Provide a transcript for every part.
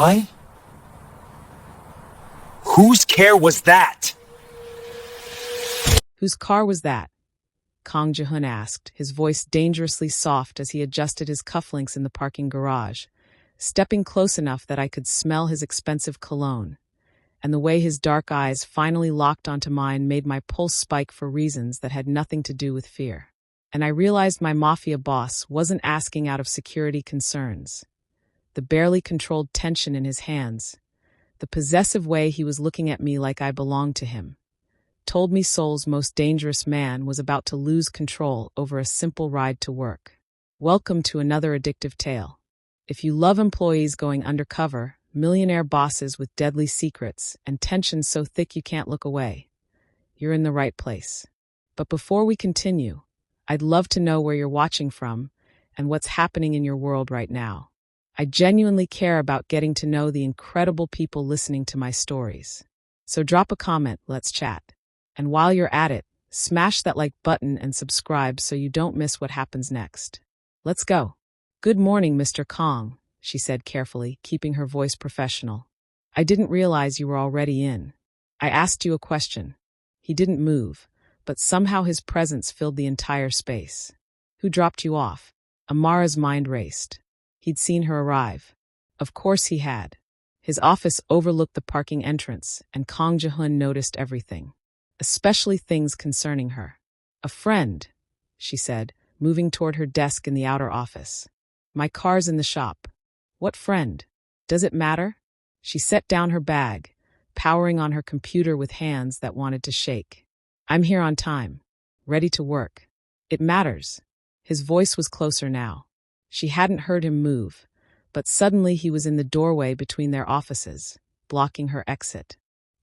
I? Whose care was that? Whose car was that? Kang Jihun asked, his voice dangerously soft as he adjusted his cufflinks in the parking garage, stepping close enough that I could smell his expensive cologne. And the way his dark eyes finally locked onto mine made my pulse spike for reasons that had nothing to do with fear. And I realized my Mafia boss wasn't asking out of security concerns. The barely controlled tension in his hands, the possessive way he was looking at me like I belonged to him, told me Seoul's most dangerous man was about to lose control over a simple ride to work. Welcome to another addictive tale. If you love employees going undercover, millionaire bosses with deadly secrets, and tension so thick you can't look away, you're in the right place. But before we continue, I'd love to know where you're watching from and what's happening in your world right now. I genuinely care about getting to know the incredible people listening to my stories. So drop a comment, let's chat. And while you're at it, smash that like button and subscribe so you don't miss what happens next. Let's go. Good morning, Mr. Kong, she said carefully, keeping her voice professional. I didn't realize you were already in. I asked you a question. He didn't move, but somehow his presence filled the entire space. Who dropped you off? Amara's mind raced. He'd seen her arrive. Of course he had. His office overlooked the parking entrance, and Kang Jihun noticed everything, especially things concerning her. A friend, she said, moving toward her desk in the outer office. My car's in the shop. What friend? Does it matter? She set down her bag, powering on her computer with hands that wanted to shake. I'm here on time, ready to work. It matters. His voice was closer now. She hadn't heard him move, but suddenly he was in the doorway between their offices, blocking her exit.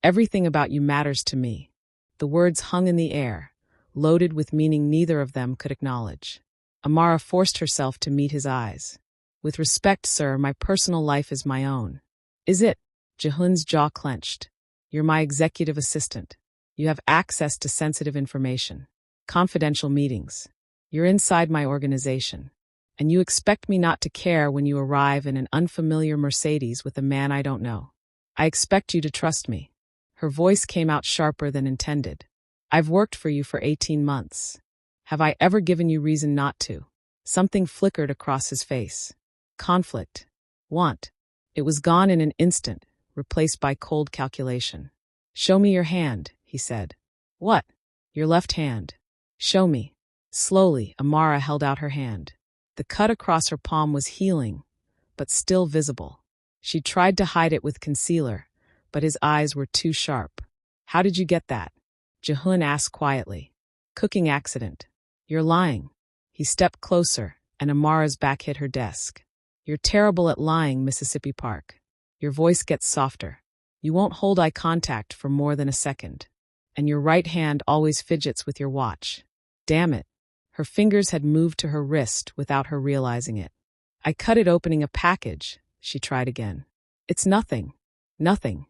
Everything about you matters to me. The words hung in the air, loaded with meaning neither of them could acknowledge. Amara forced herself to meet his eyes. With respect, sir, my personal life is my own. Is it? Jihun's jaw clenched. You're my executive assistant. You have access to sensitive information, confidential meetings. You're inside my organization. And you expect me not to care when you arrive in an unfamiliar Mercedes with a man I don't know. I expect you to trust me. Her voice came out sharper than intended. I've worked for you for 18 months. Have I ever given you reason not to? Something flickered across his face. Conflict. Want. It was gone in an instant, replaced by cold calculation. Show me your hand, he said. What? Your left hand. Show me. Slowly, Amara held out her hand. The cut across her palm was healing, but still visible. She tried to hide it with concealer, but his eyes were too sharp. How did you get that? Jihun asked quietly. Cooking accident. You're lying. He stepped closer, and Amara's back hit her desk. You're terrible at lying, Mississippi Park. Your voice gets softer. You won't hold eye contact for more than a second. And your right hand always fidgets with your watch. Damn it. Her fingers had moved to her wrist without her realizing it. I cut it opening a package, she tried again. It's nothing. Nothing.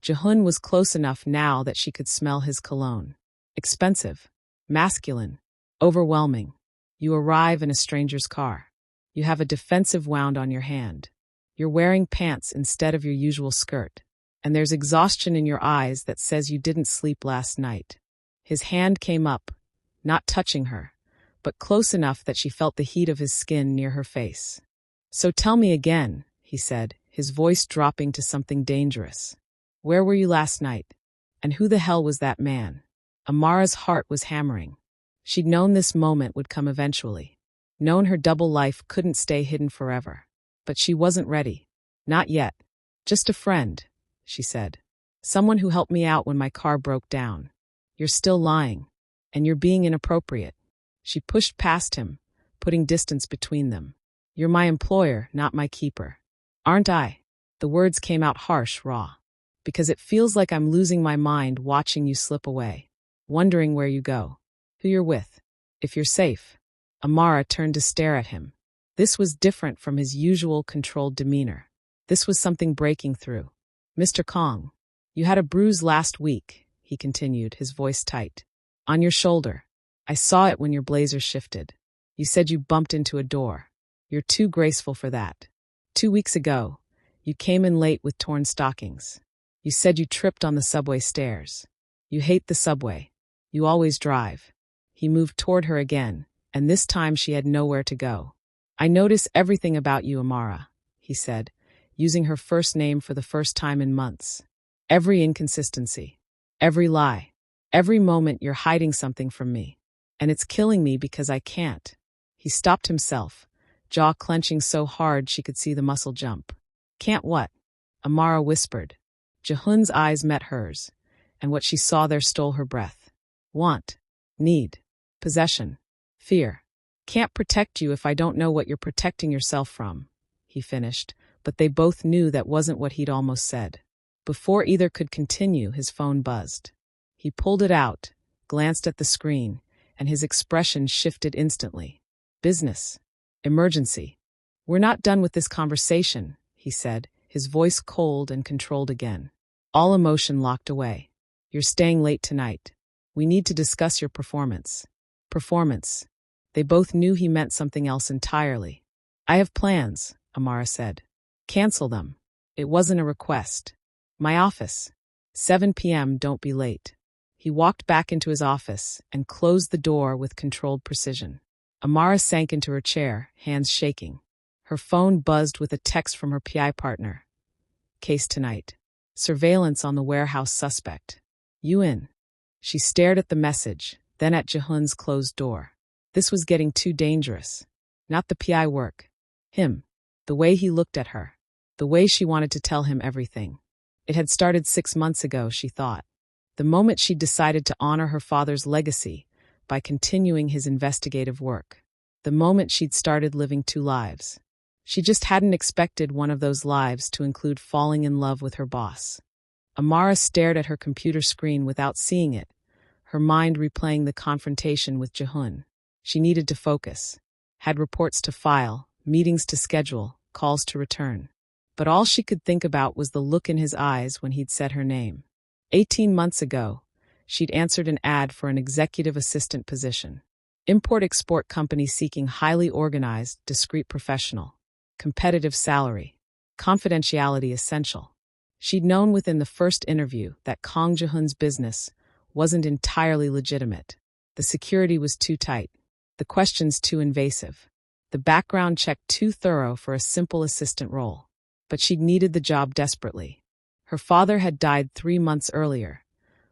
Jihun was close enough now that she could smell his cologne. Expensive. Masculine. Overwhelming. You arrive in a stranger's car. You have a defensive wound on your hand. You're wearing pants instead of your usual skirt. And there's exhaustion in your eyes that says you didn't sleep last night. His hand came up, not touching her, but close enough that she felt the heat of his skin near her face. So tell me again, he said, his voice dropping to something dangerous. Where were you last night? And who the hell was that man? Amara's heart was hammering. She'd known this moment would come eventually. Known her double life couldn't stay hidden forever. But she wasn't ready. Not yet. Just a friend, she said. Someone who helped me out when my car broke down. You're still lying. And you're being inappropriate. She pushed past him, putting distance between them. You're my employer, not my keeper. Aren't I? The words came out harsh, raw. Because it feels like I'm losing my mind watching you slip away. Wondering where you go. Who you're with. If you're safe. Amara turned to stare at him. This was different from his usual controlled demeanor. This was something breaking through. Mr. Kong, you had a bruise last week, he continued, his voice tight. On your shoulder. I saw it when your blazer shifted. You said you bumped into a door. You're too graceful for that. 2 weeks ago, You came in late with torn stockings. You said you tripped on the subway stairs. You hate the subway. You always drive. He moved toward her again, and this time she had nowhere to go. I notice everything about you, Amara, he said, using her first name for the first time in months. Every inconsistency. Every lie. Every moment you're hiding something from me. And it's killing me because I can't. He stopped himself, jaw clenching so hard she could see the muscle jump. Can't what? Amara whispered. Jehun's eyes met hers, and what she saw there stole her breath. Want. Need. Possession. Fear. Can't protect you if I don't know what you're protecting yourself from, he finished, but they both knew that wasn't what he'd almost said. Before either could continue, his phone buzzed. He pulled it out, glanced at the screen, and his expression shifted instantly. Business. Emergency. We're not done with this conversation, he said, his voice cold and controlled again. All emotion locked away. You're staying late tonight. We need to discuss your performance. Performance. They both knew he meant something else entirely. I have plans, Amara said. Cancel them. It wasn't a request. My office. 7 p.m. Don't be late. He walked back into his office and closed the door with controlled precision. Amara sank into her chair, hands shaking. Her phone buzzed with a text from her PI partner. Case tonight. Surveillance on the warehouse suspect. You in? She stared at the message, then at Jehun's closed door. This was getting too dangerous. Not the PI work. Him. The way he looked at her. The way she wanted to tell him everything. It had started 6 months ago, she thought. The moment she'd decided to honor her father's legacy by continuing his investigative work. The moment she'd started living 2 lives. She just hadn't expected one of those lives to include falling in love with her boss. Amara stared at her computer screen without seeing it, her mind replaying the confrontation with Jehun. She needed to focus. Had reports to file, meetings to schedule, calls to return. But all she could think about was the look in his eyes when he'd said her name. 18 months ago, she'd answered an ad for an executive assistant position. Import-export company seeking highly organized, discreet professional. Competitive salary. Confidentiality essential. She'd known within the first interview that Kang Jehun's business wasn't entirely legitimate. The security was too tight. The questions too invasive. The background check too thorough for a simple assistant role. But she'd needed the job desperately. Her father had died 3 months earlier,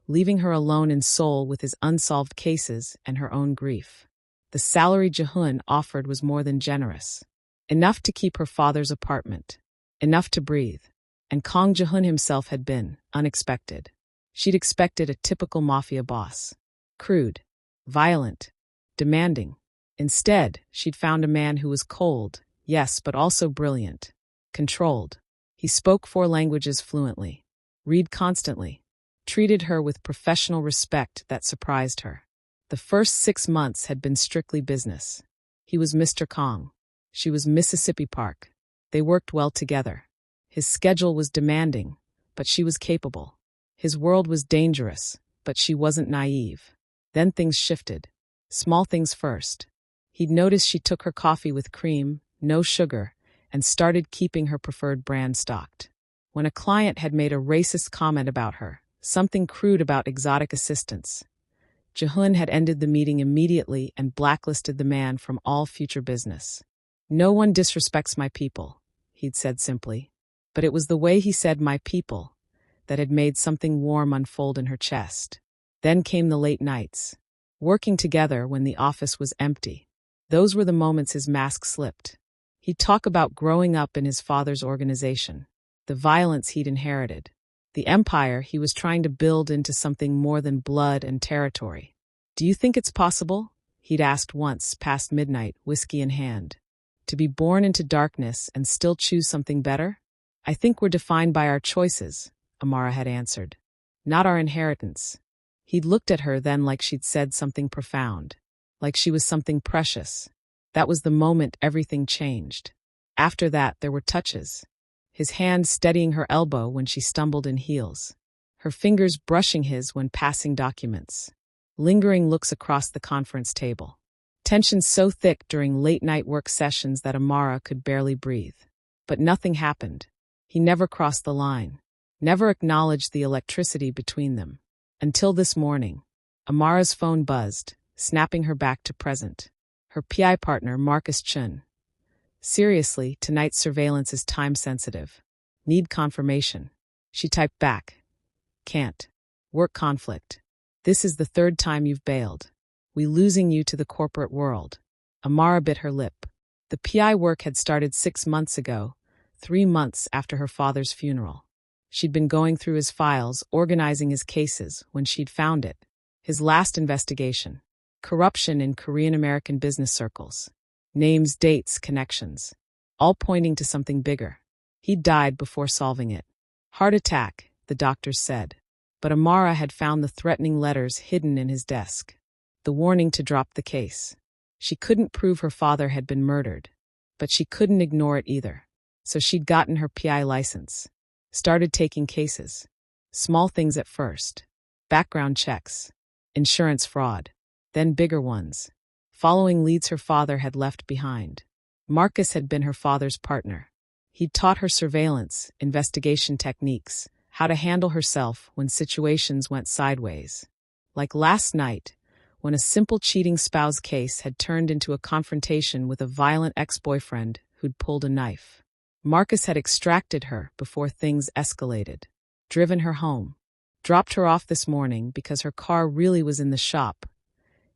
leaving her alone in Seoul with his unsolved cases and her own grief. The salary Jehun offered was more than generous. Enough to keep her father's apartment. Enough to breathe. And Kang Jehun himself had been unexpected. She'd expected a typical Mafia boss. Crude. Violent. Demanding. Instead, she'd found a man who was cold, yes, but also brilliant. Controlled. He spoke 4 languages fluently. Read constantly. Treated her with professional respect that surprised her. The first 6 months had been strictly business. He was Mr. Kang. She was Mississippi Park. They worked well together. His schedule was demanding, but she was capable. His world was dangerous, but she wasn't naive. Then things shifted. Small things first. He'd noticed she took her coffee with cream, no sugar, and started keeping her preferred brand stocked. When a client had made a racist comment about her, something crude about exotic assistants, Jehun had ended the meeting immediately and blacklisted the man from all future business. No one disrespects my people, he'd said simply. But it was the way he said my people that had made something warm unfold in her chest. Then came the late nights. Working together when the office was empty. Those were the moments his mask slipped. He'd talk about growing up in his father's organization, the violence he'd inherited, the empire he was trying to build into something more than blood and territory. Do you think it's possible? He'd asked once, past midnight, whiskey in hand. To be born into darkness and still choose something better? I think we're defined by our choices, Amara had answered. Not our inheritance. He'd looked at her then like she'd said something profound. Like she was something precious. That was the moment everything changed. After that, there were touches. His hand steadying her elbow when she stumbled in heels. Her fingers brushing his when passing documents. Lingering looks across the conference table. Tension so thick during late-night work sessions that Amara could barely breathe. But nothing happened. He never crossed the line, never acknowledged the electricity between them. Until this morning. Amara's phone buzzed, snapping her back to present. Her PI partner, Marcus Chun. Seriously, tonight's surveillance is time-sensitive. Need confirmation. She typed back. Can't. Work conflict. This is the third time you've bailed. We losing you to the corporate world. Amara bit her lip. The PI work had started 6 months ago, 3 months after her father's funeral. She'd been going through his files, organizing his cases, when she'd found it. His last investigation. Corruption in Korean-American business circles. Names, dates, connections. All pointing to something bigger. He'd died before solving it. Heart attack, the doctors said. But Amara had found the threatening letters hidden in his desk. The warning to drop the case. She couldn't prove her father had been murdered. But she couldn't ignore it either. So she'd gotten her PI license. Started taking cases. Small things at first. Background checks. Insurance fraud. Then bigger ones. Following leads her father had left behind. Marcus had been her father's partner. He'd taught her surveillance, investigation techniques, how to handle herself when situations went sideways. Like last night, when a simple cheating spouse case had turned into a confrontation with a violent ex-boyfriend who'd pulled a knife. Marcus had extracted her before things escalated. Driven her home. Dropped her off this morning because her car really was in the shop.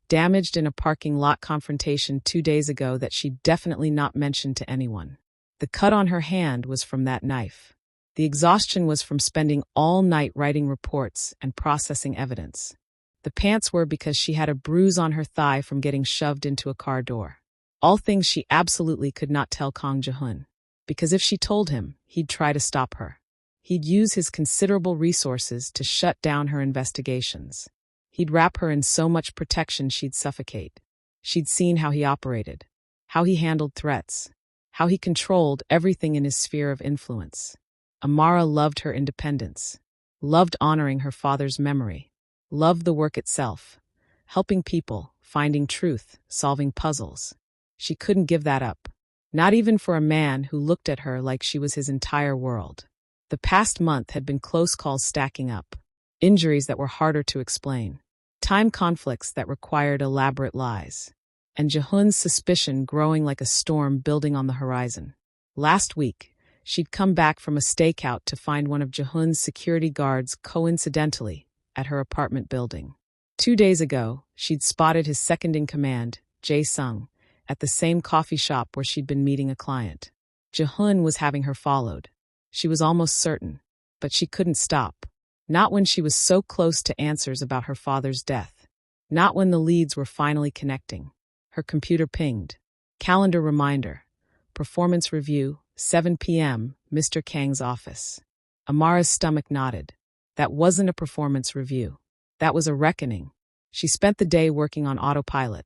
Damaged in a parking lot confrontation 2 days ago that she'd definitely not mentioned to anyone. The cut on her hand was from that knife. The exhaustion was from spending all night writing reports and processing evidence. The pants were because she had a bruise on her thigh from getting shoved into a car door. All things she absolutely could not tell Kang Jae-hun. Because if she told him, he'd try to stop her. He'd use his considerable resources to shut down her investigations. He'd wrap her in so much protection she'd suffocate. She'd seen how he operated, how he handled threats, how he controlled everything in his sphere of influence. Amara loved her independence, loved honoring her father's memory, loved the work itself, helping people, finding truth, solving puzzles. She couldn't give that up, not even for a man who looked at her like she was his entire world. The past month had been close calls stacking up, injuries that were harder to explain, time conflicts that required elaborate lies, and Jae-hun's suspicion growing like a storm building on the horizon. Last week, she'd come back from a stakeout to find one of Jae-hun's security guards coincidentally at her apartment building. 2 days ago, she'd spotted his second-in-command, Jae-sung, at the same coffee shop where she'd been meeting a client. Jae-hun was having her followed. She was almost certain, but she couldn't stop. Not when she was so close to answers about her father's death. Not when the leads were finally connecting. Her computer pinged. Calendar reminder. Performance review, 7 p.m., Mr. Kang's office. Amara's stomach nodded. That wasn't a performance review. That was a reckoning. She spent the day working on autopilot,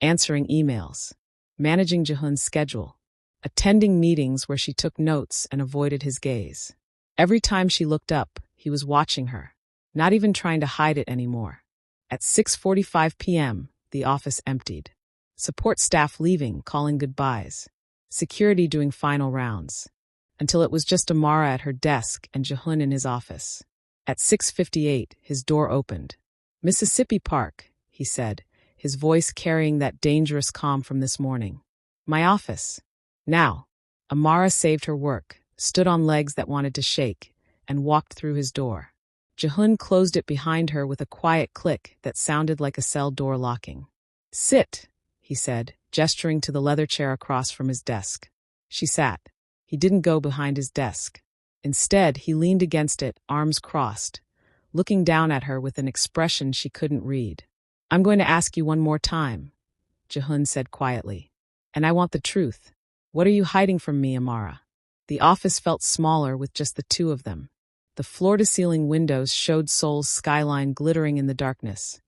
answering emails, managing Jae-hun's schedule, attending meetings where she took notes and avoided his gaze. Every time she looked up, he was watching her, not even trying to hide it anymore. At 6:45 p.m., the office emptied. Support staff leaving, calling goodbyes. Security doing final rounds. Until it was just Amara at her desk and Jae-hun in his office. At 6:58, his door opened. "Mississippi Park," he said, his voice carrying that dangerous calm from this morning. "My office." Now. Amara saved her work, stood on legs that wanted to shake, and walked through his door. Jae-hun closed it behind her with a quiet click that sounded like a cell door locking. "Sit," he said, gesturing to the leather chair across from his desk. She sat. He didn't go behind his desk. Instead, he leaned against it, arms crossed, looking down at her with an expression she couldn't read. "I'm going to ask you one more time," Jae-hun said quietly. "And I want the truth. What are you hiding from me, Amara?" The office felt smaller with just the two of them. The floor-to-ceiling windows showed Seoul's skyline glittering in the darkness.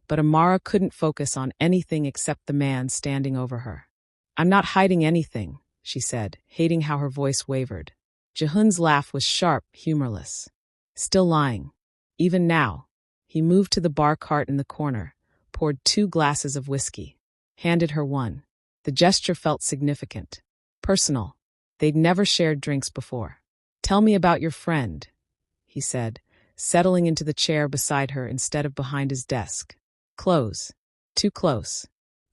But Amara couldn't focus on anything except the man standing over her. "I'm not hiding anything," she said, hating how her voice wavered. Jae-hun's laugh was sharp, humorless. "Still lying. Even now." He moved to the bar cart in the corner, poured 2 glasses of whiskey, handed her one. The gesture felt significant. Personal. They'd never shared drinks before. Tell me about your friend, he said, settling into the chair beside her instead of behind his desk. Close. Too close.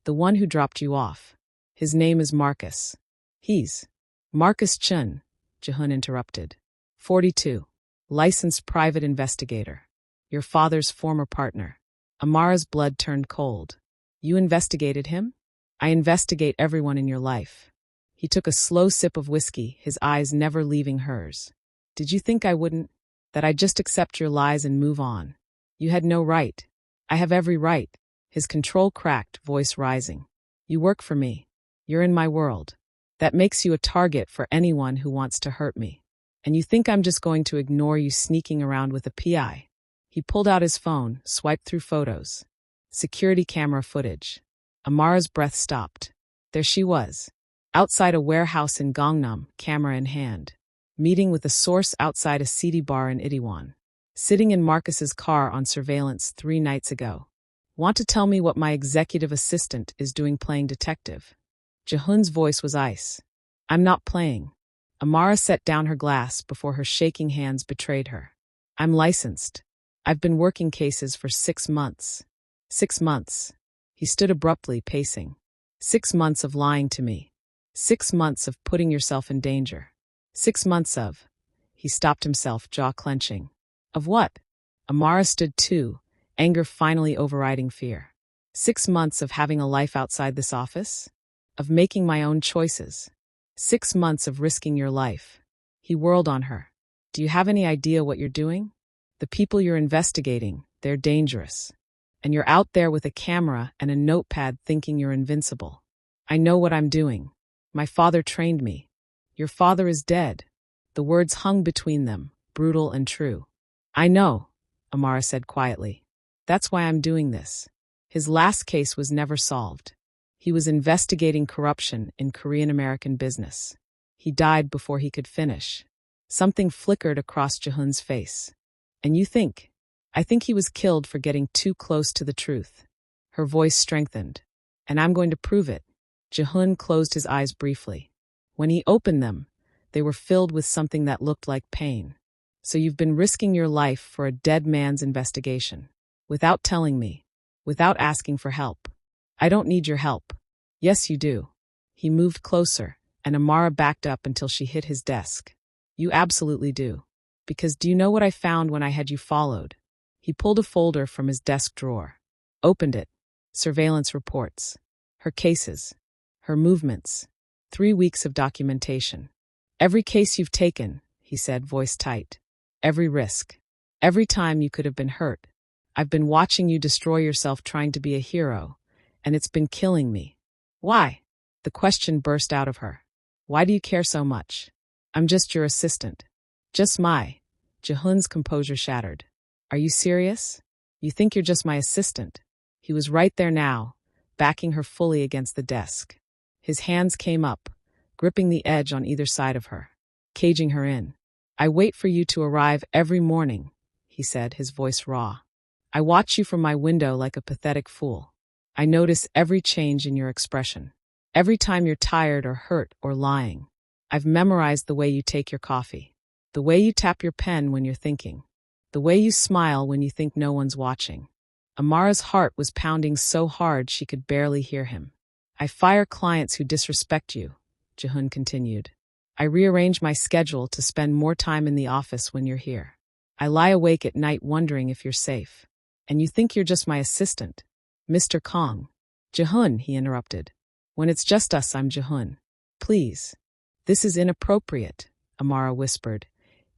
The one who dropped you off. His name is Marcus. He's Marcus Chun, Jihun interrupted. 42. Licensed private investigator. Your father's former partner. Amara's blood turned cold. You investigated him? I investigate everyone in your life. He took a slow sip of whiskey, his eyes never leaving hers. Did you think I wouldn't? That I'd just accept your lies and move on? You had no right. I have every right. His control cracked, voice rising. You work for me. You're in my world. That makes you a target for anyone who wants to hurt me. And you think I'm just going to ignore you sneaking around with a PI? He pulled out his phone, swiped through photos. Security camera footage. Amara's breath stopped. There she was, outside a warehouse in Gangnam, camera in hand. Meeting with a source outside a seedy bar in Itaewon. Sitting in Marcus's car on surveillance 3 nights ago. Want to tell me what my executive assistant is doing playing detective? Jihun's voice was ice. I'm not playing. Amara set down her glass before her shaking hands betrayed her. I'm licensed. I've been working cases for 6 months. 6 months. He stood abruptly, pacing. 6 months of lying to me. 6 months of putting yourself in danger. 6 months of... He stopped himself, jaw clenching. Of what? Amara stood too, anger finally overriding fear. 6 months of having a life outside this office? Of making my own choices? 6 months of risking your life? He whirled on her. Do you have any idea what you're doing? The people you're investigating, they're dangerous. And you're out there with a camera and a notepad thinking you're invincible. I know what I'm doing. My father trained me. Your father is dead. The words hung between them, brutal and true. I know, Amara said quietly. That's why I'm doing this. His last case was never solved. He was investigating corruption in Korean-American business. He died before he could finish. Something flickered across Jihun's face. And you think? I think he was killed for getting too close to the truth. Her voice strengthened. And I'm going to prove it. Jihun closed his eyes briefly. When he opened them, they were filled with something that looked like pain. So you've been risking your life for a dead man's investigation. Without telling me. Without asking for help. I don't need your help. Yes, you do. He moved closer, and Amara backed up until she hit his desk. You absolutely do. Because do you know what I found when I had you followed? He pulled a folder from his desk drawer. Opened it. Surveillance reports. Her cases. Her movements. 3 weeks of documentation. Every case you've taken, he said, voice tight. Every risk. Every time you could have been hurt. I've been watching you destroy yourself trying to be a hero, and it's been killing me. Why? The question burst out of her. Why do you care so much? I'm just your assistant. Just my. Jihun's composure shattered. Are you serious? You think you're just my assistant? He was right there now, backing her fully against the desk. His hands came up, gripping the edge on either side of her, caging her in. I wait for you to arrive every morning, he said, his voice raw. I watch you from my window like a pathetic fool. I notice every change in your expression. Every time you're tired or hurt or lying. I've memorized the way you take your coffee. The way you tap your pen when you're thinking. The way you smile when you think no one's watching. Amara's heart was pounding so hard she could barely hear him. I fire clients who disrespect you, Jihun continued. I rearrange my schedule to spend more time in the office when you're here. I lie awake at night wondering if you're safe. And you think you're just my assistant. Mr. Kong. Jihun, he interrupted. When it's just us, I'm Jihun. Please. This is inappropriate, Amara whispered,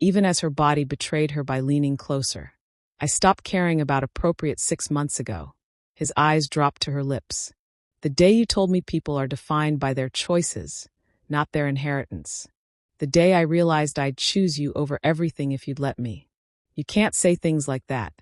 even as her body betrayed her by leaning closer. I stopped caring about appropriate 6 months ago. His eyes dropped to her lips. The day you told me people are defined by their choices, not their inheritance. The day I realized I'd choose you over everything if you'd let me. You can't say things like that.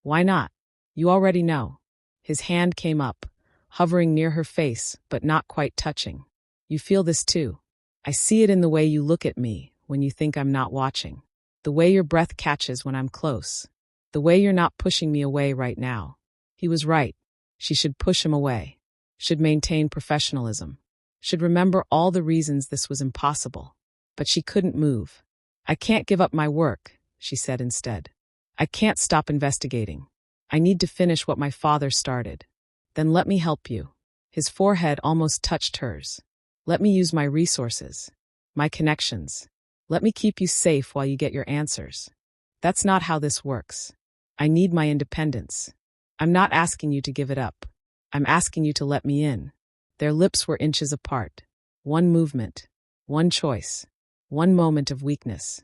Why not? You already know. His hand came up, hovering near her face, but not quite touching. You feel this too. I see it in the way you look at me when you think I'm not watching. The way your breath catches when I'm close. The way you're not pushing me away right now. He was right. She should push him away. Should maintain professionalism. Should remember all the reasons this was impossible. But she couldn't move. I can't give up my work, she said instead. I can't stop investigating. I need to finish what my father started. Then let me help you. His forehead almost touched hers. Let me use my resources, my connections. Let me keep you safe while you get your answers. That's not how this works. I need my independence. I'm not asking you to give it up. I'm asking you to let me in. Their lips were inches apart. One movement, one choice, one moment of weakness.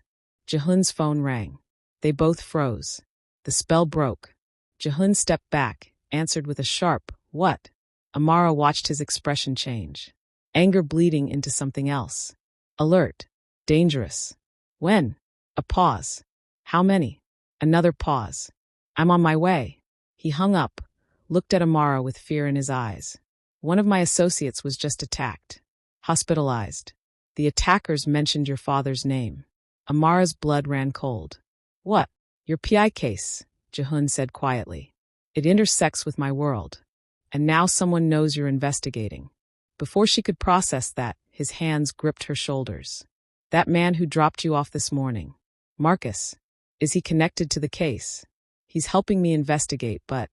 Jehun's phone rang. They both froze. The spell broke. Jehun stepped back, answered with a sharp, "What?" Amara watched his expression change. Anger bleeding into something else. Alert. Dangerous. When? A pause. How many? Another pause. I'm on my way. He hung up, looked at Amara with fear in his eyes. One of my associates was just attacked. Hospitalized. The attackers mentioned your father's name. Amara's blood ran cold. What? Your PI case, Jehun said quietly. It intersects with my world. And now someone knows you're investigating. Before she could process that, his hands gripped her shoulders. That man who dropped you off this morning. Marcus. Is he connected to the case? He's helping me investigate, but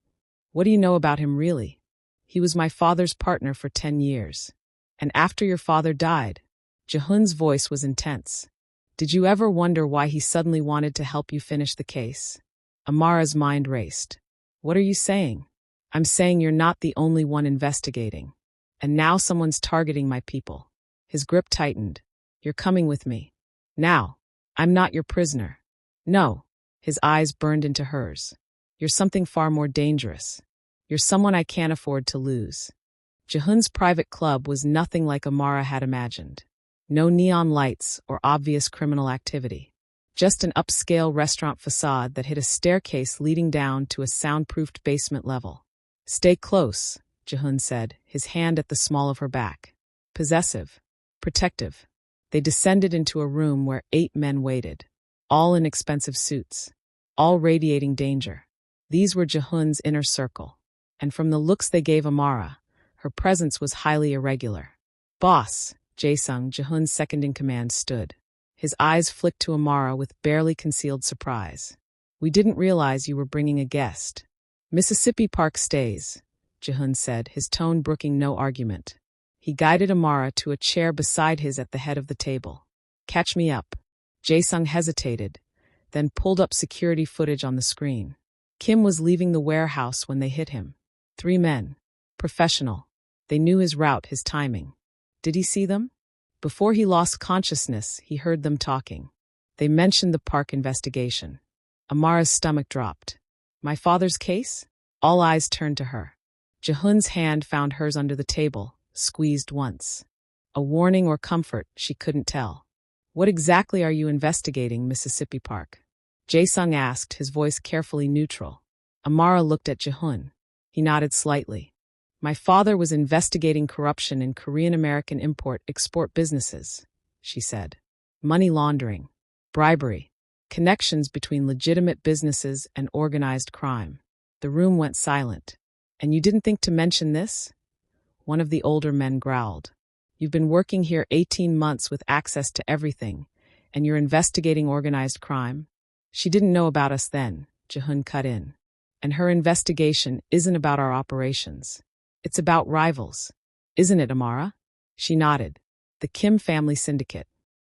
what do you know about him really? He was my father's partner for 10 years. And after your father died, Jehun's voice was intense. Did you ever wonder why he suddenly wanted to help you finish the case? Amara's mind raced. What are you saying? I'm saying you're not the only one investigating. And now someone's targeting my people. His grip tightened. You're coming with me. Now. I'm not your prisoner. No. His eyes burned into hers. You're something far more dangerous. You're someone I can't afford to lose. Jehun's private club was nothing like Amara had imagined. No neon lights or obvious criminal activity. Just an upscale restaurant facade that hid a staircase leading down to a soundproofed basement level. Stay close, Jehun said, his hand at the small of her back. Possessive. Protective. They descended into a room where 8 men waited. All in expensive suits. All radiating danger. These were Jehun's inner circle. And from the looks they gave Amara, her presence was highly irregular. Boss, Jae-sung, Jehun's second-in-command, stood. His eyes flicked to Amara with barely concealed surprise. We didn't realize you were bringing a guest. Mississippi Park stays, Jehun said, his tone brooking no argument. He guided Amara to a chair beside his at the head of the table. Catch me up. Jae-sung hesitated, then pulled up security footage on the screen. Kim was leaving the warehouse when they hit him. 3 men. Professional. They knew his route, his timing. Did he see them? Before he lost consciousness, he heard them talking. They mentioned the park investigation. Amara's stomach dropped. My father's case? All eyes turned to her. Jehun's hand found hers under the table, squeezed once. A warning or comfort, she couldn't tell. What exactly are you investigating, Mississippi Park? Jae-sung asked, his voice carefully neutral. Amara looked at Jehun. He nodded slightly. My father was investigating corruption in Korean-American import-export businesses, she said. Money laundering, bribery, connections between legitimate businesses and organized crime. The room went silent. And you didn't think to mention this? One of the older men growled. You've been working here 18 months with access to everything, and you're investigating organized crime? She didn't know about us then, Jehun cut in. And her investigation isn't about our operations. It's about rivals. Isn't it, Amara? She nodded. The Kim family syndicate.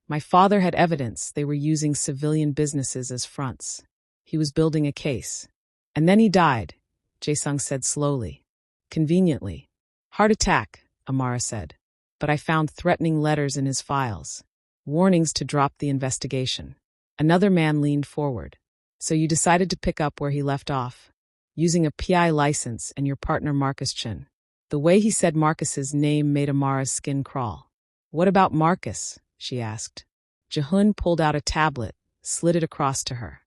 My father had evidence they were using civilian businesses as fronts. He was building a case. And then he died, Jae-sung said slowly. Conveniently. Heart attack, Amara said. But I found threatening letters in his files. Warnings to drop the investigation. Another man leaned forward. So you decided to pick up where he left off, using a PI license and your partner Marcus Chin. The way he said Marcus's name made Amara's skin crawl. What about Marcus? She asked. Jehun pulled out a tablet, slid it across to her.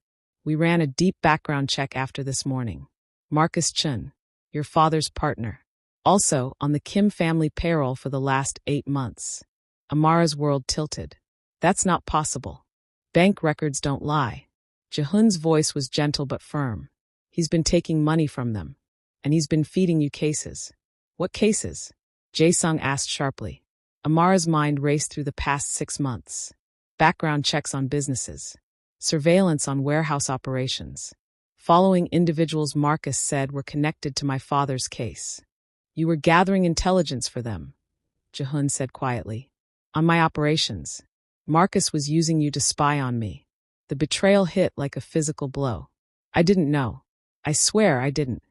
We ran a deep background check after this morning. Marcus Chin, your father's partner. Also on the Kim family payroll for the last 8 months. Amara's world tilted. That's not possible. Bank records don't lie. Jehun's voice was gentle but firm. He's been taking money from them. And he's been feeding you cases. What cases? Jae-sung asked sharply. Amara's mind raced through the past 6 months. background checks on businesses, surveillance on warehouse operations, following individuals Marcus said were connected to my father's case. You were gathering intelligence for them, Jehun said quietly. On my operations. Marcus was using you to spy on me. The betrayal hit like a physical blow. I didn't know. I swear I didn't.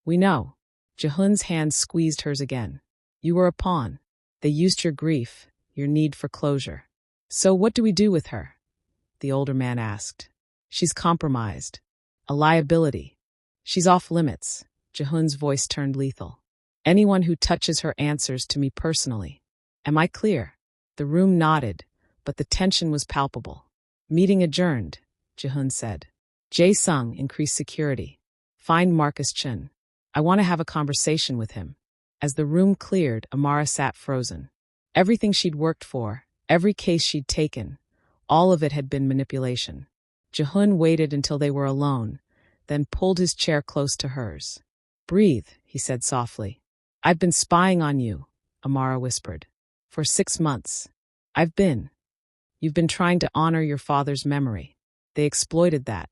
We know. Jehun's hand squeezed hers again. You were a pawn. They used your grief, your need for closure. So what do we do with her? The older man asked. She's compromised. A liability. She's off limits. Jehun's voice turned lethal. Anyone who touches her answers to me personally. Am I clear? The room nodded, but the tension was palpable. Meeting adjourned, Jehun said. Jae-sung increased security. Find Marcus Chin. I want to have a conversation with him. As the room cleared, Amara sat frozen. Everything she'd worked for, every case she'd taken, all of it had been manipulation. Jehun waited until they were alone, then pulled his chair close to hers. Breathe, he said softly. I've been spying on you, Amara whispered. For 6 months. You've been trying to honor your father's memory. They exploited that.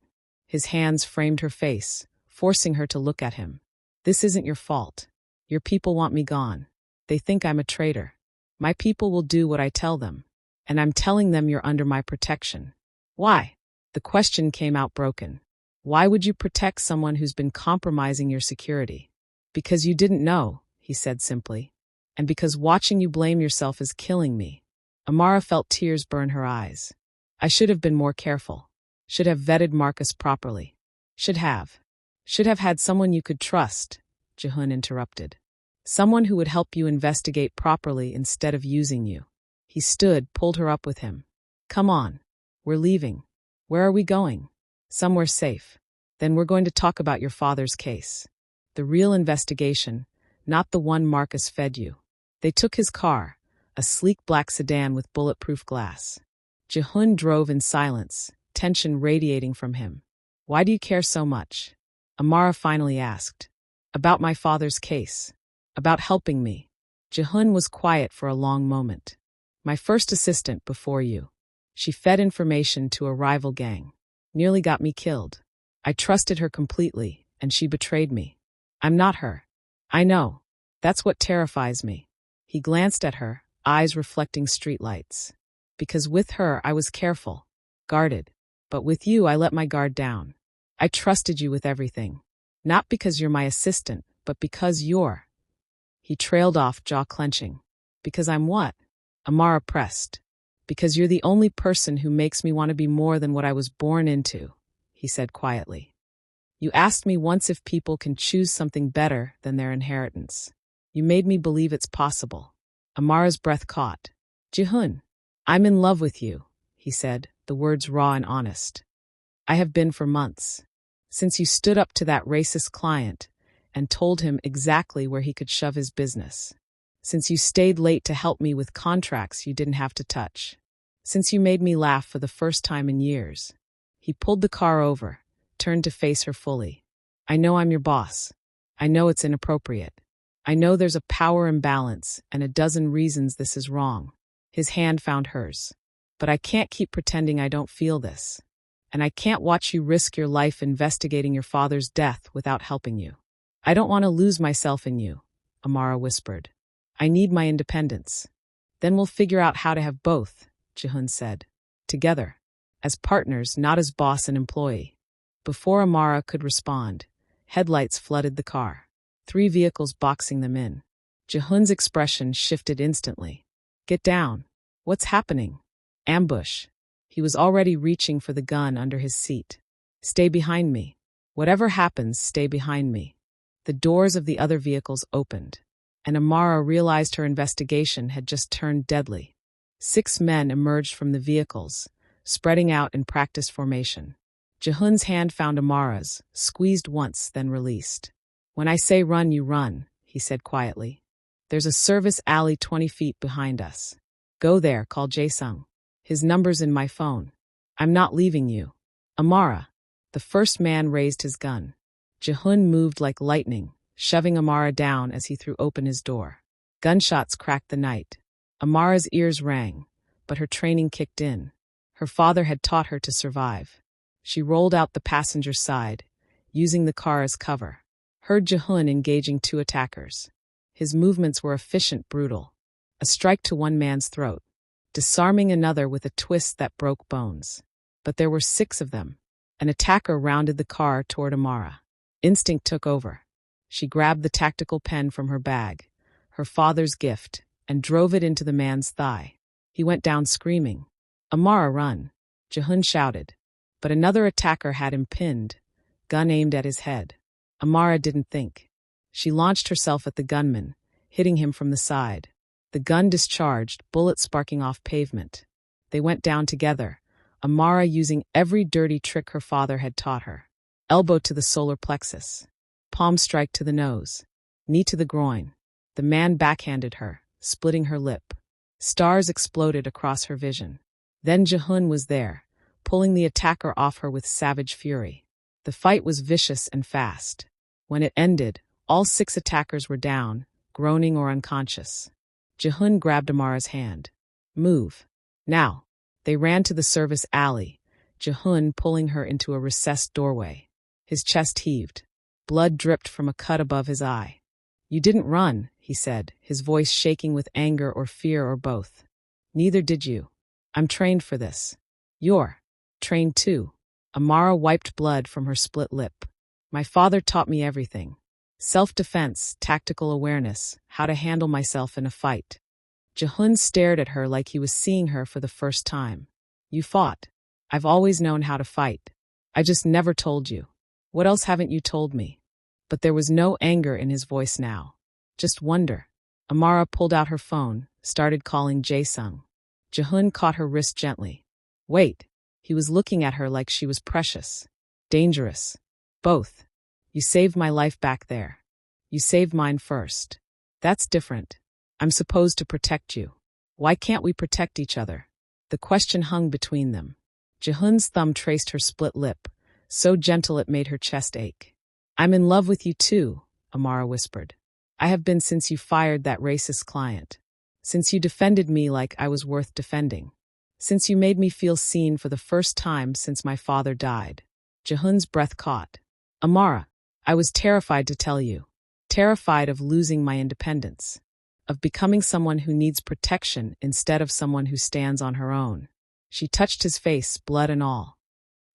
His hands framed her face, forcing her to look at him. This isn't your fault. Your people want me gone. They think I'm a traitor. My people will do what I tell them. And I'm telling them you're under my protection. Why? The question came out broken. Why would you protect someone who's been compromising your security? Because you didn't know, he said simply. And because watching you blame yourself is killing me. Amara felt tears burn her eyes. I should have been more careful. Should have vetted Marcus properly. Should have had someone you could trust, Jehun interrupted. Someone who would help you investigate properly instead of using you. He stood, pulled her up with him. Come on. We're leaving. Where are we going? Somewhere safe. Then we're going to talk about your father's case. The real investigation, not the one Marcus fed you. They took his car, a sleek black sedan with bulletproof glass. Jehun drove in silence, tension radiating from him. Why do you care so much? Amara finally asked. About my father's case. About helping me. Jehun was quiet for a long moment. My first assistant before you. She fed information to a rival gang. Nearly got me killed. I trusted her completely, and she betrayed me. I'm not her. I know. That's what terrifies me. He glanced at her, eyes reflecting streetlights. Because with her I was careful, guarded. But with you I let my guard down. I trusted you with everything. Not because you're my assistant, but because you're. He trailed off, jaw clenching. Because I'm what? Amara pressed. Because you're the only person who makes me want to be more than what I was born into, he said quietly. You asked me once if people can choose something better than their inheritance. You made me believe it's possible. Amara's breath caught. Jehun, I'm in love with you, he said, the words raw and honest. I have been for months. Since you stood up to that racist client and told him exactly where he could shove his business. Since you stayed late to help me with contracts you didn't have to touch. Since you made me laugh for the first time in years. He pulled the car over, turned to face her fully. I know I'm your boss. I know it's inappropriate. I know there's a power imbalance and a dozen reasons this is wrong. His hand found hers. But I can't keep pretending I don't feel this. And I can't watch you risk your life investigating your father's death without helping you. I don't want to lose myself in you, Amara whispered. I need my independence. Then we'll figure out how to have both, Jehun said. Together. As partners, not as boss and employee. Before Amara could respond, headlights flooded the car. 3 vehicles boxing them in. Jehun's expression shifted instantly. Get down. What's happening? Ambush. He was already reaching for the gun under his seat. Stay behind me. Whatever happens, stay behind me. The doors of the other vehicles opened, and Amara realized her investigation had just turned deadly. 6 men emerged from the vehicles, spreading out in practice formation. Jehun's hand found Amara's, squeezed once, then released. When I say run, you run, he said quietly. There's a service alley 20 feet behind us. Go there, call Jae-sung. His number's in my phone. I'm not leaving you. Amara. The first man raised his gun. Jehun moved like lightning, shoving Amara down as he threw open his door. Gunshots cracked the night. Amara's ears rang, but her training kicked in. Her father had taught her to survive. She rolled out the passenger side, using the car as cover. Heard Jehun engaging two attackers. His movements were efficient, brutal. A strike to one man's throat, disarming another with a twist that broke bones. But there were 6 of them. An attacker rounded the car toward Amara. Instinct took over. She grabbed the tactical pen from her bag, her father's gift, and drove it into the man's thigh. He went down screaming. "Amara, run!" Jehun shouted. But another attacker had him pinned, gun aimed at his head. Amara didn't think. She launched herself at the gunman, hitting him from the side. The gun discharged, bullets sparking off pavement. They went down together, Amara using every dirty trick her father had taught her. Elbow to the solar plexus. Palm strike to the nose. Knee to the groin. The man backhanded her, splitting her lip. Stars exploded across her vision. Then Jehun was there, pulling the attacker off her with savage fury. The fight was vicious and fast. When it ended, all 6 attackers were down, groaning or unconscious. Jehun grabbed Amara's hand. "Move. Now." They ran to the service alley, Jehun pulling her into a recessed doorway. His chest heaved. Blood dripped from a cut above his eye. "You didn't run," he said, his voice shaking with anger or fear or both. "Neither did you. I'm trained for this." "You're trained too." Amara wiped blood from her split lip. "My father taught me everything. Self-defense, tactical awareness, how to handle myself in a fight." Jehun stared at her like he was seeing her for the first time. "You fought. I've always known how to fight. I just never told you. What else haven't you told me?" But there was no anger in his voice now. Just wonder. Amara pulled out her phone, started calling Jae-sung. Jehun caught her wrist gently. "Wait." He was looking at her like she was precious. "Dangerous. Both. You saved my life back there. You saved mine first. That's different. I'm supposed to protect you. Why can't we protect each other?" The question hung between them. Jehun's thumb traced her split lip, so gentle it made her chest ache. "I'm in love with you too," Amara whispered. "I have been since you fired that racist client. Since you defended me like I was worth defending. Since you made me feel seen for the first time since my father died." Jehun's breath caught. "Amara, I was terrified to tell you. Terrified of losing my independence. Of becoming someone who needs protection instead of someone who stands on her own." She touched his face, blood and all.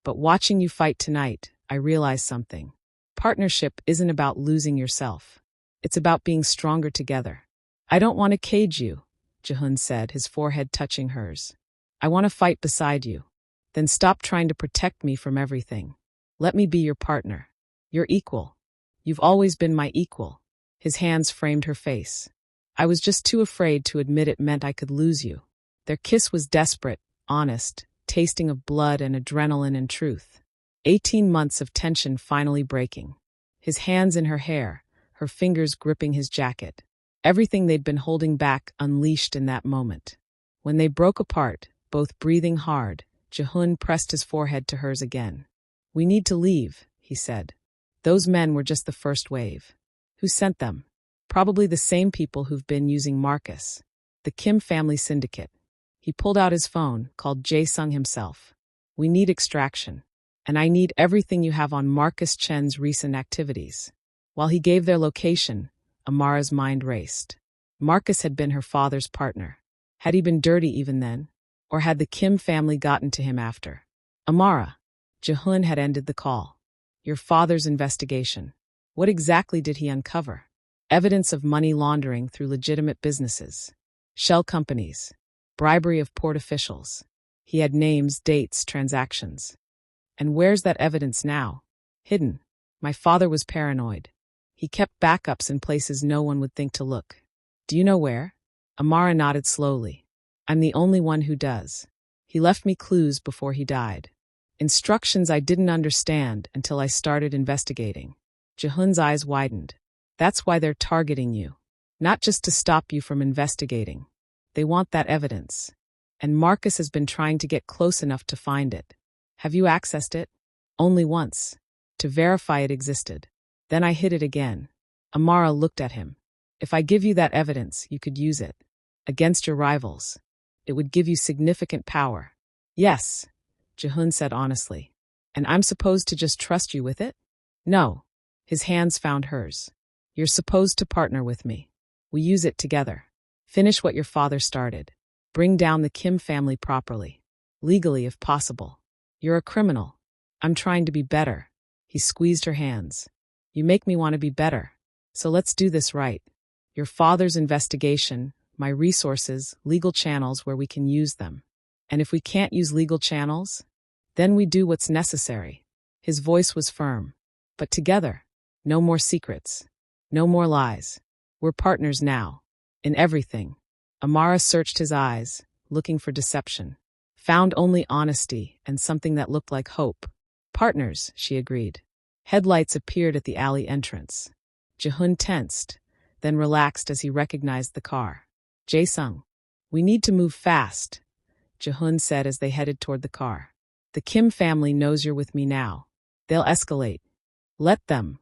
"But watching you fight tonight, I realized something. Partnership isn't about losing yourself. It's about being stronger together. I don't want to cage you," Jehun said, his forehead touching hers. "I want to fight beside you. Then stop trying to protect me from everything. Let me be your partner. Your equal. You've always been my equal." His hands framed her face. "I was just too afraid to admit it meant I could lose you." Their kiss was desperate, honest, tasting of blood and adrenaline and truth. 18 months of tension finally breaking. His hands in her hair, her fingers gripping his jacket. Everything they'd been holding back unleashed in that moment. When they broke apart, both breathing hard, Jehun pressed his forehead to hers again. "We need to leave," he said. "Those men were just the first wave." "Who sent them?" "Probably the same people who've been using Marcus. The Kim family syndicate." He pulled out his phone, called Jae-sung himself. "We need extraction. And I need everything you have on Marcus Chen's recent activities." While he gave their location, Amara's mind raced. Marcus had been her father's partner. Had he been dirty even then? Or had the Kim family gotten to him after? "Amara." Jehun had ended the call. "Your father's investigation. What exactly did he uncover?" "Evidence of money laundering through legitimate businesses. Shell companies. Bribery of port officials." He had names, dates, transactions. "And where's that evidence now?" "Hidden. My father was paranoid. He kept backups in places no one would think to look." "Do you know where?" Amara nodded slowly. "I'm the only one who does. He left me clues before he died. Instructions I didn't understand until I started investigating." Jehun's eyes widened. "That's why they're targeting you. Not just to stop you from investigating. They want that evidence. And Marcus has been trying to get close enough to find it." "Have you accessed it?" "Only once. To verify it existed. Then I hid it again." Amara looked at him. "If I give you that evidence, you could use it. Against your rivals. It would give you significant power." Yes, Jehun said honestly. And I'm supposed to just trust you with it? No. His hands found hers. You're supposed to partner with me. We use it together. Finish what your father started. Bring down the Kim family properly. Legally, if possible. You're a criminal. I'm trying to be better. He squeezed her hands. You make me want to be better. So let's do this right. Your father's investigation, my resources, legal channels where we can use them. And if we can't use legal channels, then we do what's necessary. His voice was firm. But together, no more secrets. No more lies. We're partners now. In everything. Amara searched his eyes, looking for deception. Found only honesty and something that looked like hope. Partners, she agreed. Headlights appeared at the alley entrance. Jehun tensed, then relaxed as he recognized the car. Jae-sung. We need to move fast, Jehun said as they headed toward the car. The Kim family knows you're with me now. They'll escalate. Let them,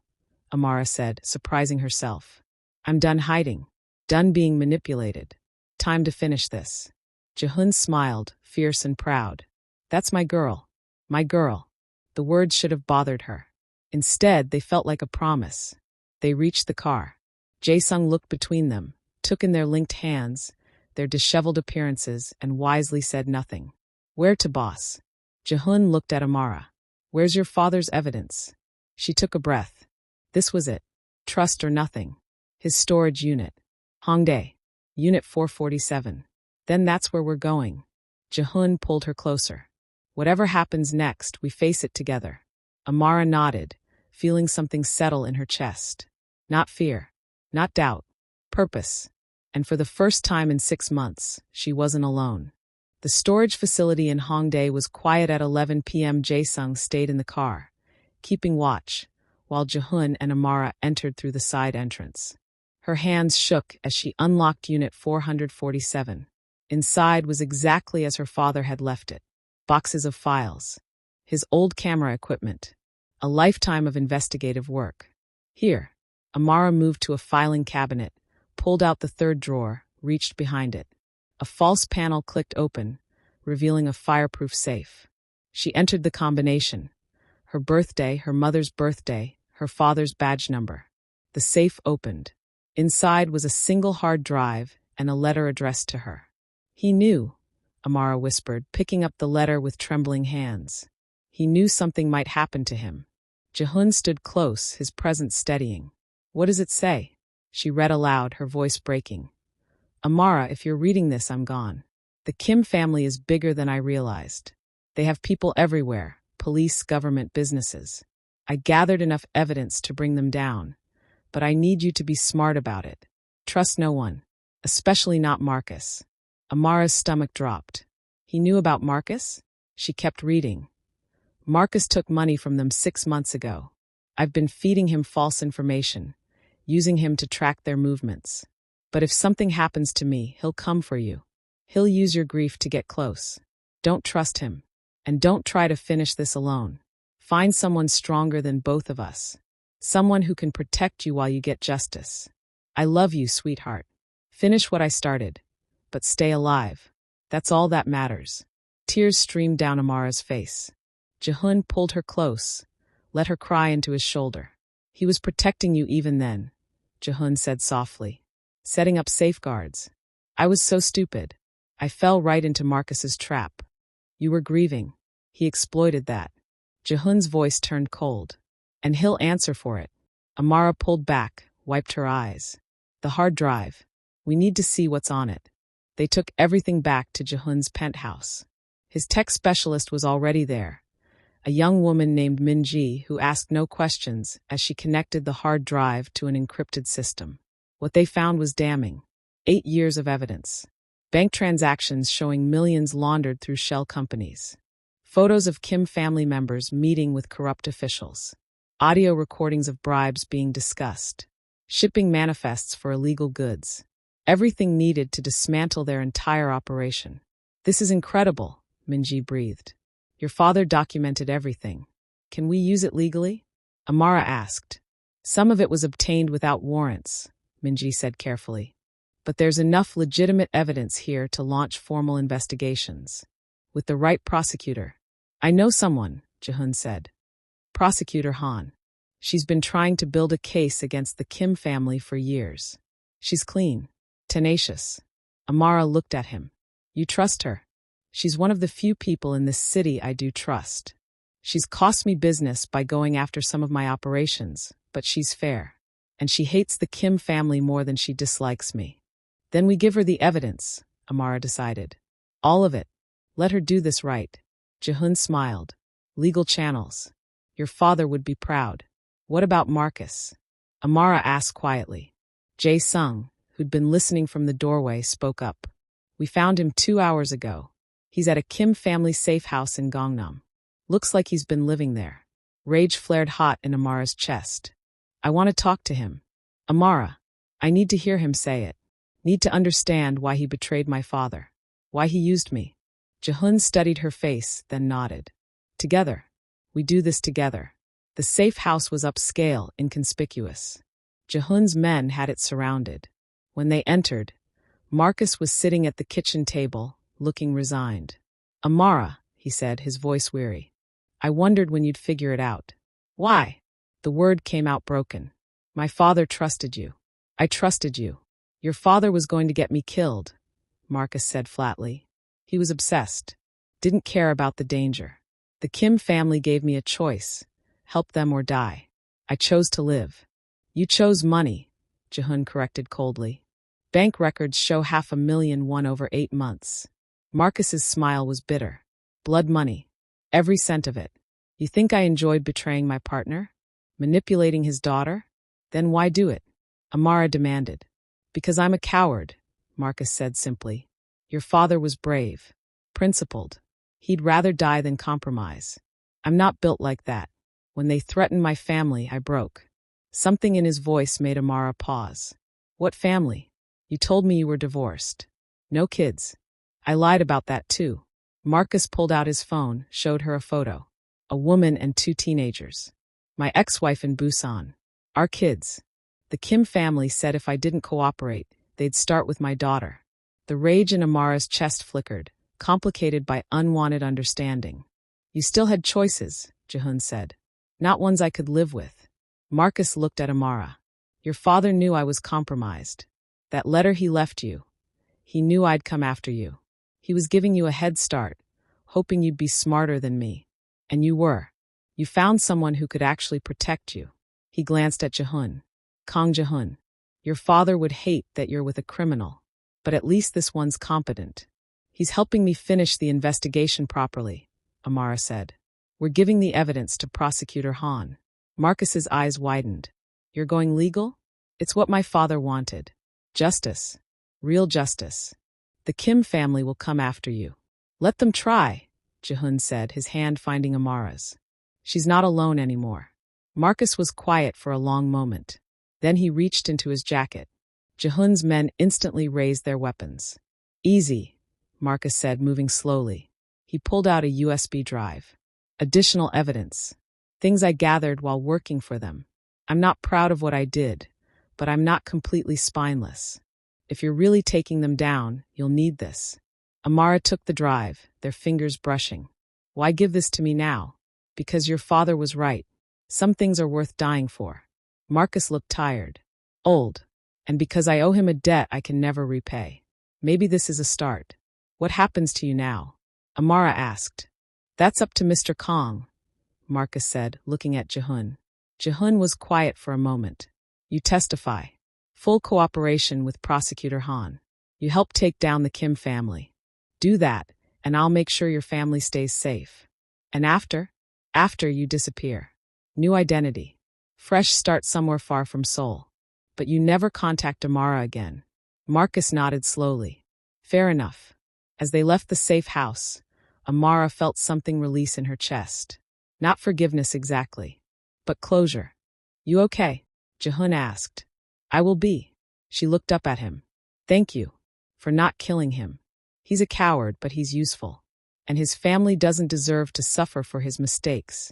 Amara said, surprising herself. I'm done hiding. Done being manipulated. Time to finish this. Jehun smiled, fierce and proud. That's my girl. My girl. The words should have bothered her. Instead, they felt like a promise. They reached the car. Jae-sung looked between them, took in their linked hands, their disheveled appearances, and wisely said nothing. Where to, boss? Jehun looked at Amara. Where's your father's evidence? She took a breath. This was it. Trust or nothing. His storage unit. Hongdae. Unit 447. Then that's where we're going. Jehun pulled her closer. Whatever happens next, we face it together. Amara nodded, feeling something settle in her chest. Not fear. Not doubt. Purpose. And for the first time in 6 months, she wasn't alone. The storage facility in Hongdae was quiet at 11 p.m. Jae-sung stayed in the car, keeping watch, while Jehun and Amara entered through the side entrance. Her hands shook as she unlocked Unit 447. Inside was exactly as her father had left it. Boxes of files. His old camera equipment. A lifetime of investigative work. Here, Amara moved to a filing cabinet, pulled out the third drawer, reached behind it. A false panel clicked open, revealing a fireproof safe. She entered the combination. Her birthday, her mother's birthday, her father's badge number. The safe opened. Inside was a single hard drive and a letter addressed to her. He knew, Amara whispered, picking up the letter with trembling hands. He knew something might happen to him. Jehun stood close, his presence steadying. What does it say? She read aloud, her voice breaking. Amara, if you're reading this, I'm gone. The Kim family is bigger than I realized. They have people everywhere, police, government, businesses. I gathered enough evidence to bring them down, but I need you to be smart about it. Trust no one, especially not Marcus. Amara's stomach dropped. He knew about Marcus? She kept reading. Marcus took money from them 6 months ago. I've been feeding him false information, using him to track their movements. But if something happens to me, he'll come for you. He'll use your grief to get close. Don't trust him. And don't try to finish this alone. Find someone stronger than both of us. Someone who can protect you while you get justice. I love you, sweetheart. Finish what I started. But stay alive. That's all that matters. Tears streamed down Amara's face. Jehun pulled her close, let her cry into his shoulder. He was protecting you even then, Jehun said softly. Setting up safeguards. I was so stupid. I fell right into Marcus's trap. You were grieving. He exploited that. Jehun's voice turned cold. And he'll answer for it. Amara pulled back, wiped her eyes. The hard drive. We need to see what's on it. They took everything back to Jehun's penthouse. His tech specialist was already there. A young woman named Minji who asked no questions as she connected the hard drive to an encrypted system. What they found was damning. 8 years of evidence. Bank transactions showing millions laundered through shell companies. Photos of Kim family members meeting with corrupt officials. Audio recordings of bribes being discussed. Shipping manifests for illegal goods. Everything needed to dismantle their entire operation. This is incredible, Minji breathed. Your father documented everything. Can we use it legally? Amara asked. Some of it was obtained without warrants, Minji said carefully. But there's enough legitimate evidence here to launch formal investigations. with the right prosecutor. I know someone, Jihun said. Prosecutor Han. She's been trying to build a case against the Kim family for years. She's clean, tenacious. Amara looked at him. You trust her? She's one of the few people in this city I do trust. She's cost me business by going after some of my operations, but she's fair. And she hates the Kim family more than she dislikes me. Then we give her the evidence, Amara decided. All of it. Let her do this right. Jihun smiled. Legal channels. Your father would be proud. What about Marcus? Amara asked quietly. Jae Sung, who'd been listening from the doorway, spoke up. We found him 2 hours ago. He's at a Kim family safe house in Gangnam. Looks like he's been living there. Rage flared hot in Amara's chest. I want to talk to him. Amara, I need to hear him say it. Need to understand why he betrayed my father. Why he used me. Jihun studied her face, then nodded. Together. We do this together. The safe house was upscale, inconspicuous. Jihun's men had it surrounded. When they entered, Marcus was sitting at the kitchen table, looking resigned. Amara, he said, his voice weary. I wondered when you'd figure it out. Why? The word came out broken. My father trusted you. I trusted you. Your father was going to get me killed, Marcus said flatly. He was obsessed. Didn't care about the danger. The Kim family gave me a choice. Help them or die. I chose to live. You chose money, Jihun corrected coldly. Bank records show $500,000 won over 8 months. Marcus's smile was bitter. Blood money. Every cent of it. You think I enjoyed betraying my partner? Manipulating his daughter? Then why do it? Amara demanded. Because I'm a coward, Marcus said simply. Your father was brave. Principled. He'd rather die than compromise. I'm not built like that. When they threatened my family, I broke. Something in his voice made Amara pause. What family? You told me you were divorced. No kids. I lied about that too. Marcus pulled out his phone, showed her a photo. A woman and 2 teenagers. My ex-wife in Busan. Our kids. The Kim family said if I didn't cooperate, they'd start with my daughter. The rage in Amara's chest flickered, complicated by unwanted understanding. You still had choices, Jihun said. Not ones I could live with. Marcus looked at Amara. Your father knew I was compromised. That letter he left you. He knew I'd come after you. He was giving you a head start, hoping you'd be smarter than me. And you were. You found someone who could actually protect you. He glanced at Jihun. Kang Jihun. Your father would hate that you're with a criminal. But at least this one's competent. He's helping me finish the investigation properly, Amara said. We're giving the evidence to Prosecutor Han. Marcus's eyes widened. You're going legal? It's what my father wanted. Justice. Real justice. The Kim family will come after you. Let them try, Jihun said, his hand finding Amara's. She's not alone anymore. Marcus was quiet for a long moment. Then he reached into his jacket. Jihun's men instantly raised their weapons. Easy, Marcus said, moving slowly. He pulled out a USB drive. Additional evidence. Things I gathered while working for them. I'm not proud of what I did, but I'm not completely spineless. If you're really taking them down, you'll need this. Amara took the drive, their fingers brushing. Why give this to me now? Because your father was right. Some things are worth dying for. Marcus looked tired. Old. And because I owe him a debt I can never repay. Maybe this is a start. What happens to you now? Amara asked. That's up to Mr. Kong, Marcus said, looking at Jihun. Jihun was quiet for a moment. You testify. Full cooperation with Prosecutor Han. You help take down the Kim family. Do that, and I'll make sure your family stays safe. And after? After you disappear. New identity. Fresh start somewhere far from Seoul. But you never contact Amara again. Marcus nodded slowly. Fair enough. As they left the safe house, Amara felt something release in her chest. Not forgiveness exactly, but closure. You okay? Jihun asked. I will be. She looked up at him. Thank you. For not killing him. He's a coward, but he's useful. And his family doesn't deserve to suffer for his mistakes.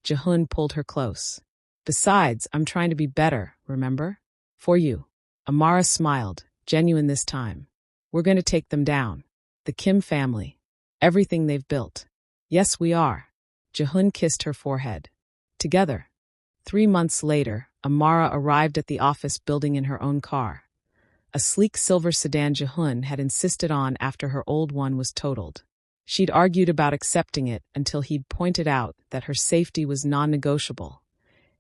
Jihun pulled her close. Besides, I'm trying to be better, remember? For you. Amara smiled, genuine this time. We're going to take them down. The Kim family. Everything they've built. Yes, we are. Jehun kissed her forehead. Together. 3 months later, Amara arrived at the office building in her own car. A sleek silver sedan Jehun had insisted on after her old one was totaled. She'd argued about accepting it until he'd pointed out that her safety was non-negotiable,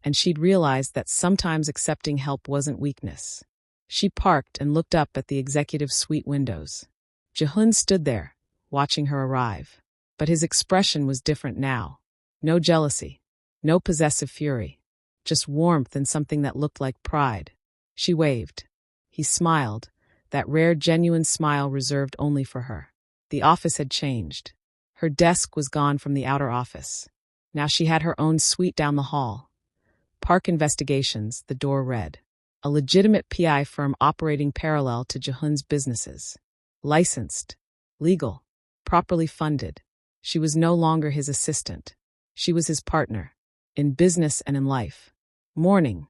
and she'd realized that sometimes accepting help wasn't weakness. She parked and looked up at the executive suite windows. Jehun stood there, watching her arrive. But his expression was different now. No jealousy. No possessive fury. Just warmth and something that looked like pride. She waved. He smiled, that rare genuine smile reserved only for her. The office had changed. Her desk was gone from the outer office. Now she had her own suite down the hall. Park Investigations, the door read. A legitimate PI firm operating parallel to Jehun's businesses. Licensed. Legal. Properly funded. She was no longer his assistant. She was his partner. In business and in life. Morning.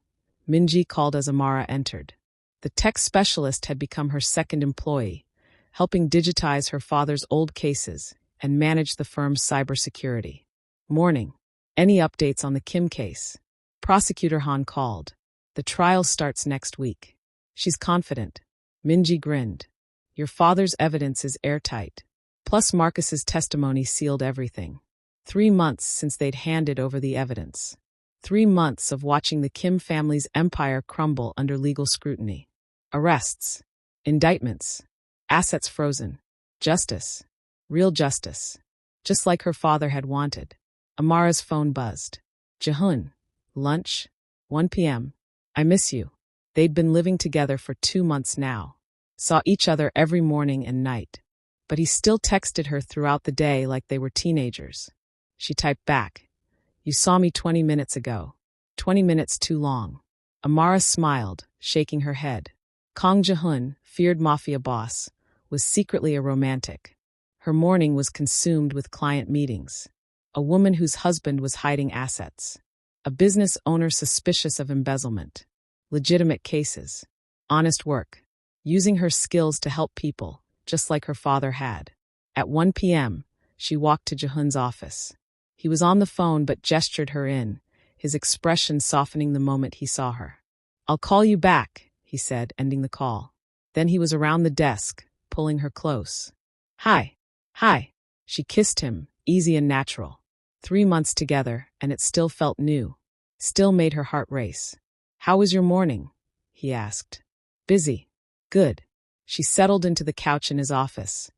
Minji called as Amara entered. The tech specialist had become her second employee, helping digitize her father's old cases and manage the firm's cybersecurity. Morning. Any updates on the Kim case? Prosecutor Han called. The trial starts next week. She's confident. Minji grinned. Your father's evidence is airtight. Plus Marcus's testimony sealed everything. 3 months since they'd handed over the evidence. 3 months of watching the Kim family's empire crumble under legal scrutiny. Arrests. Indictments. Assets frozen. Justice. Real justice. Just like her father had wanted. Amara's phone buzzed. Jehun. Lunch. 1 p.m. I miss you. They'd been living together for 2 months now. Saw each other every morning and night. But he still texted her throughout the day like they were teenagers. She typed back. You saw me 20 minutes ago. 20 minutes too long. Amara smiled, shaking her head. Kang Jehun, feared Mafia boss, was secretly a romantic. Her morning was consumed with client meetings. A woman whose husband was hiding assets. A business owner suspicious of embezzlement. Legitimate cases. Honest work. Using her skills to help people, just like her father had. At 1 p.m., she walked to Jehun's office. He was on the phone but gestured her in, his expression softening the moment he saw her. I'll call you back, he said, ending the call. Then he was around the desk, pulling her close. Hi. Hi. She kissed him, easy and natural. 3 months together, and it still felt new. Still made her heart race. How was your morning? He asked. Busy. Good. She settled into the couch in his office,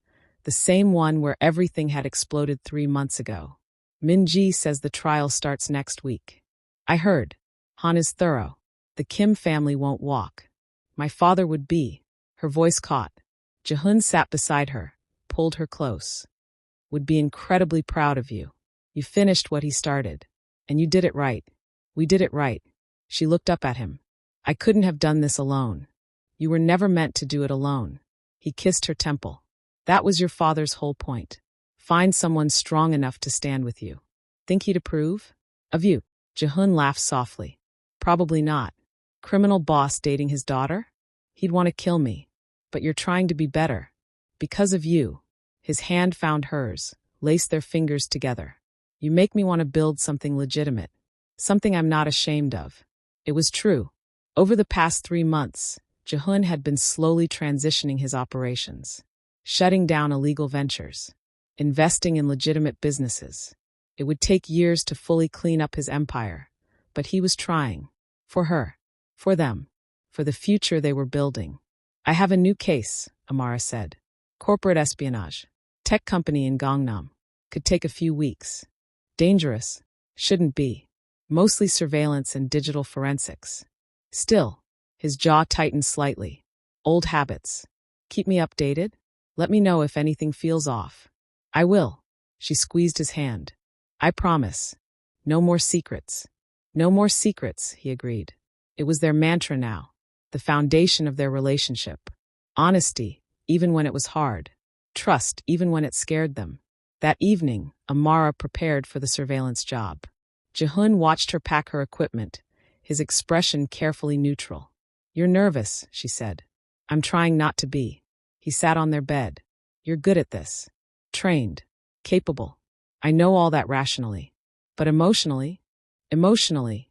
the same one where everything had exploded 3 months ago. Minji says the trial starts next week. I heard. Han is thorough. The Kim family won't walk. My father would be. Her voice caught. Jehun sat beside her, pulled her close. Would be incredibly proud of you. You finished what he started. And you did it right. We did it right. She looked up at him. I couldn't have done this alone. You were never meant to do it alone. He kissed her temple. That was your father's whole point. Find someone strong enough to stand with you. Think he'd approve? Of you. Jehun laughed softly. Probably not. Criminal boss dating his daughter? He'd want to kill me. But you're trying to be better. Because of you. His hand found hers, laced their fingers together. You make me want to build something legitimate. Something I'm not ashamed of. It was true. Over the past 3 months, Jehun had been slowly transitioning his operations. Shutting down illegal ventures. Investing in legitimate businesses. It would take years to fully clean up his empire, but he was trying. For her. For them. For the future they were building. I have a new case, Amara said. Corporate espionage. Tech company in Gangnam. Could take a few weeks. Dangerous. Shouldn't be. Mostly surveillance and digital forensics. Still, his jaw tightened slightly. Old habits. Keep me updated? Let me know if anything feels off. I will. She squeezed his hand. I promise. No more secrets. No more secrets, he agreed. It was their mantra now. The foundation of their relationship. Honesty, even when it was hard. Trust, even when it scared them. That evening, Amara prepared for the surveillance job. Jehun watched her pack her equipment, his expression carefully neutral. You're nervous, she said. I'm trying not to be. He sat on their bed. You're good at this. Trained. Capable. I know all that rationally. But emotionally? Emotionally,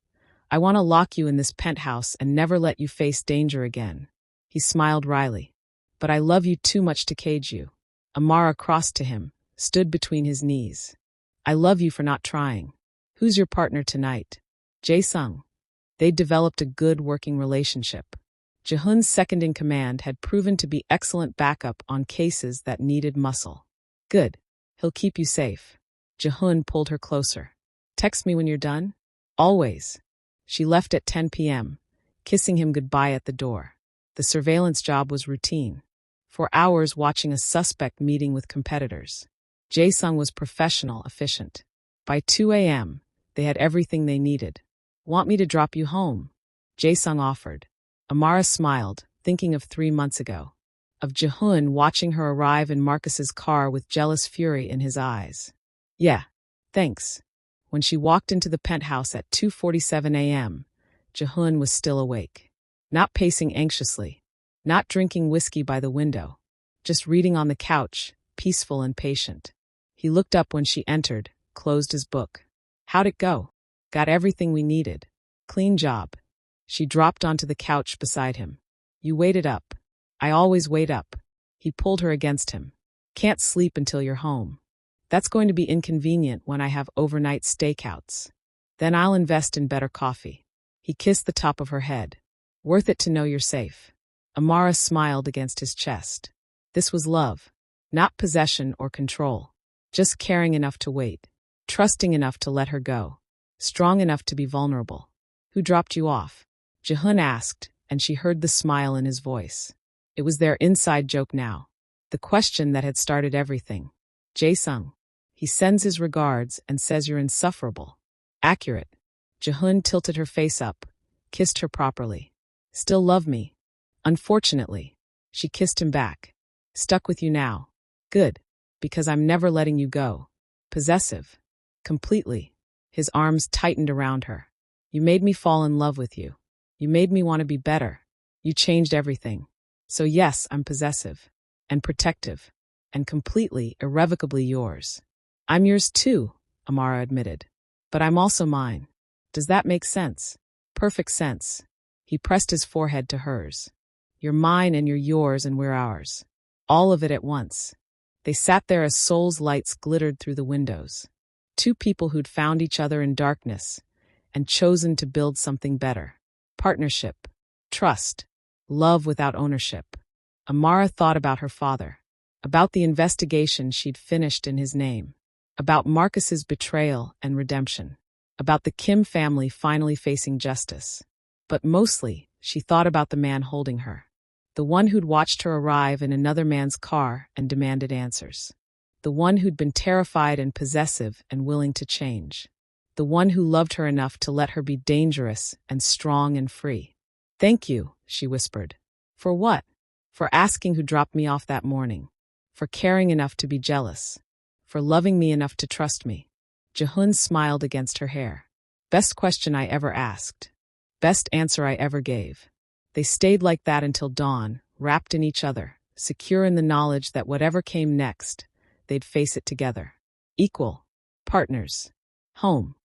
I want to lock you in this penthouse and never let you face danger again. He smiled wryly. But I love you too much to cage you. Amara crossed to him, stood between his knees. I love you for not trying. Who's your partner tonight? Jae-sung. They'd developed a good working relationship. Jehun's second-in-command had proven to be excellent backup on cases that needed muscle. Good. He'll keep you safe. Jehun pulled her closer. Text me when you're done? Always. She left at 10 p.m., kissing him goodbye at the door. The surveillance job was routine. 4 hours watching a suspect meeting with competitors. Jae-sung was professional, efficient. By 2 a.m., they had everything they needed. Want me to drop you home? Jae-sung offered. Amara smiled, thinking of 3 months ago. Of Jehun watching her arrive in Marcus's car with jealous fury in his eyes. Yeah, thanks. When she walked into the penthouse at 2:47 a.m., Jehun was still awake. Not pacing anxiously. Not drinking whiskey by the window. Just reading on the couch, peaceful and patient. He looked up when she entered, closed his book. How'd it go? Got everything we needed. Clean job. She dropped onto the couch beside him. You waited up. I always wait up. He pulled her against him. Can't sleep until you're home. That's going to be inconvenient when I have overnight stakeouts. Then I'll invest in better coffee. He kissed the top of her head. Worth it to know you're safe. Amara smiled against his chest. This was love. Not possession or control. Just caring enough to wait. Trusting enough to let her go. Strong enough to be vulnerable. Who dropped you off? Jehun asked, and she heard the smile in his voice. It was their inside joke now. The question that had started everything. Jae-sung. He sends his regards and says you're insufferable. Accurate. Jehun tilted her face up, kissed her properly. Still love me? Unfortunately. She kissed him back. Stuck with you now. Good. Because I'm never letting you go. Possessive. Completely. His arms tightened around her. You made me fall in love with you. You made me want to be better. You changed everything. So yes, I'm possessive. And protective. And completely, irrevocably yours. I'm yours too, Amara admitted. But I'm also mine. Does that make sense? Perfect sense. He pressed his forehead to hers. You're mine and you're yours and we're ours. All of it at once. They sat there as Seoul's lights glittered through the windows. Two people who'd found each other in darkness and chosen to build something better. Partnership. Trust. Love without ownership. Amara thought about her father. About the investigation she'd finished in his name. About Marcus's betrayal and redemption. About the Kim family finally facing justice. But mostly, she thought about the man holding her. The one who'd watched her arrive in another man's car and demanded answers. The one who'd been terrified and possessive and willing to change. The one who loved her enough to let her be dangerous and strong and free. Thank you, she whispered. For what? For asking who dropped me off that morning. For caring enough to be jealous. For loving me enough to trust me. Jehun smiled against her hair. Best question I ever asked. Best answer I ever gave. They stayed like that until dawn, wrapped in each other, secure in the knowledge that whatever came next, they'd face it together. Equal. Partners. Home.